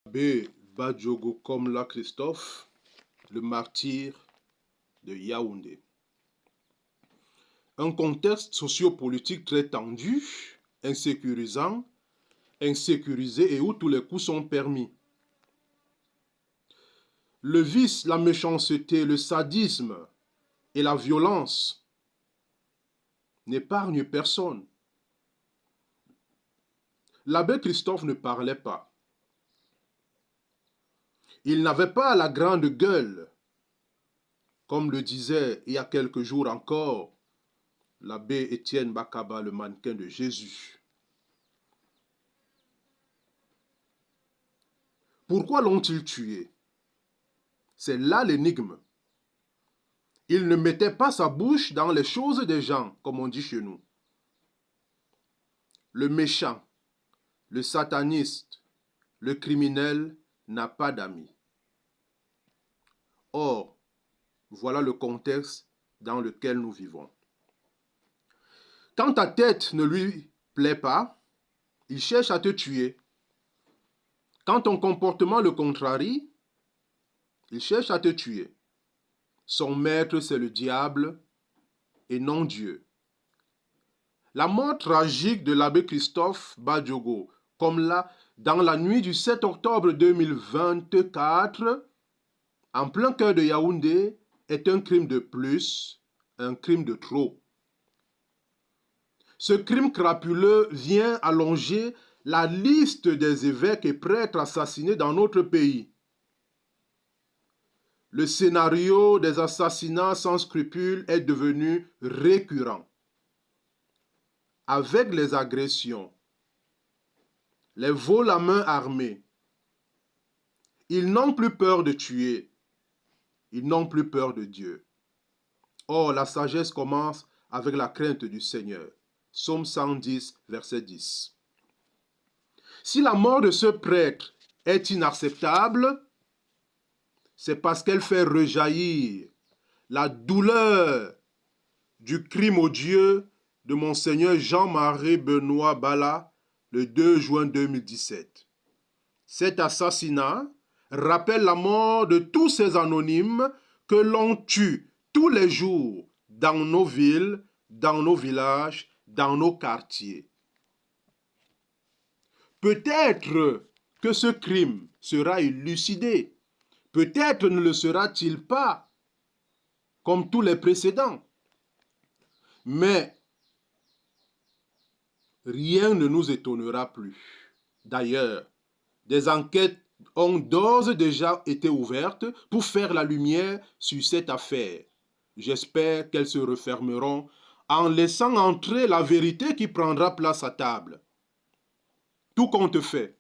L'abbé Badjogo Komla Christophe, le martyr de Yaoundé. Un contexte sociopolitique très tendu, insécurisant, insécurisé et où tous les coups sont permis. Le vice, la méchanceté, le sadisme et la violence n'épargnent personne. L'abbé Christophe ne parlait pas. Il n'avait pas la grande gueule, comme le disait il y a quelques jours encore l'abbé Étienne Bakaba, le mannequin de Jésus. Pourquoi l'ont-ils tué? C'est là l'énigme. Il ne mettait pas sa bouche dans les choses des gens, comme on dit chez nous. Le méchant, le sataniste, le criminel n'a pas d'amis. Or, voilà le contexte dans lequel nous vivons. Quand ta tête ne lui plaît pas, il cherche à te tuer. Quand ton comportement le contrarie, il cherche à te tuer. Son maître, c'est le diable et non Dieu. La mort tragique de l'abbé Christophe Badjogo, comme là, dans la nuit du 7 octobre 2024, en plein cœur de Yaoundé, est un crime de plus, un crime de trop. Ce crime crapuleux vient allonger la liste des évêques et prêtres assassinés dans notre pays. Le scénario des assassinats sans scrupules est devenu récurrent. Avec les agressions, les vols à main armée, ils n'ont plus peur de tuer, ils n'ont plus peur de Dieu. Or, la sagesse commence avec la crainte du Seigneur. Psaume 110, verset 10. Si la mort de ce prêtre est inacceptable, c'est parce qu'elle fait rejaillir la douleur du crime odieux de Monseigneur Jean-Marie Benoît Bala le 2 juin 2017. Cet assassinat rappelle la mort de tous ces anonymes que l'on tue tous les jours dans nos villes, dans nos villages, dans nos quartiers. Peut-être que ce crime sera élucidé. Peut-être ne le sera-t-il pas, comme tous les précédents. Mais rien ne nous étonnera plus. D'ailleurs, des enquêtes ont d'ores et déjà été ouvertes pour faire la lumière sur cette affaire. J'espère qu'elles se refermeront en laissant entrer la vérité qui prendra place à table. Tout compte fait.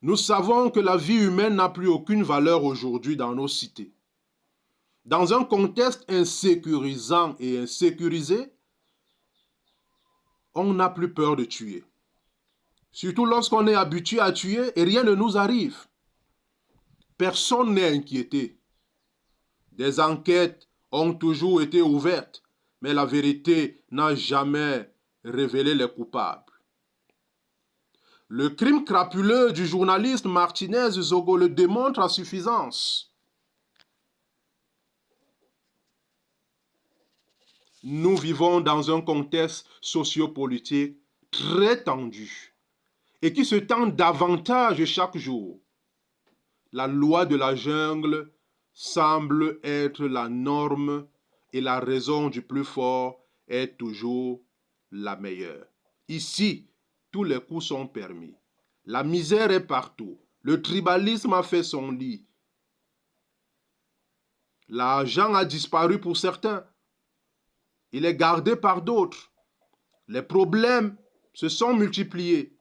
Nous savons que la vie humaine n'a plus aucune valeur aujourd'hui dans nos cités. Dans un contexte insécurisant et insécurisé, on n'a plus peur de tuer. Surtout lorsqu'on est habitué à tuer et rien ne nous arrive. Personne n'est inquiété. Des enquêtes ont toujours été ouvertes, mais la vérité n'a jamais révélé les coupables. Le crime crapuleux du journaliste Martinez Zogo le démontre à suffisance. Nous vivons dans un contexte sociopolitique très tendu et qui se tend davantage chaque jour. La loi de la jungle semble être la norme et la raison du plus fort est toujours la meilleure. Ici, tous les coups sont permis. La misère est partout. Le tribalisme a fait son lit. L'argent a disparu pour certains. Il est gardé par d'autres. Les problèmes se sont multipliés.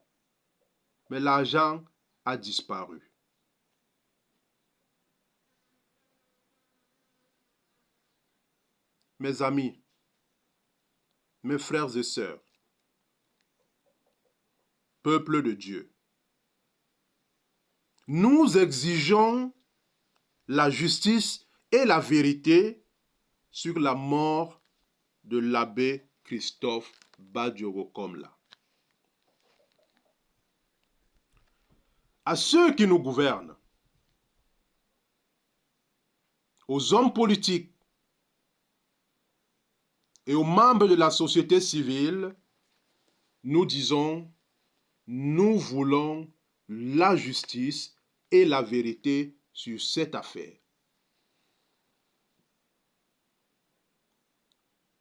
Mais l'argent a disparu. Mes amis, mes frères et sœurs, peuple de Dieu, nous exigeons la justice et la vérité sur la mort de l'abbé Christophe Badjogo Komla. à ceux qui nous gouvernent, aux hommes politiques et aux membres de la société civile, nous disons, nous voulons la justice et la vérité sur cette affaire.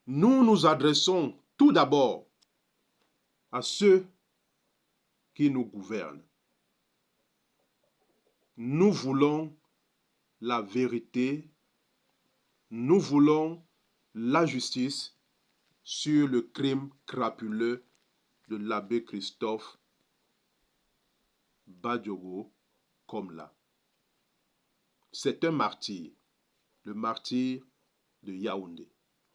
Nous nous adressons tout d'abord à ceux qui nous gouvernent. Nous voulons la vérité, nous voulons la justice sur le crime crapuleux de l'abbé Christophe Badiogo Komla. C'est un martyr, le martyr de Yaoundé.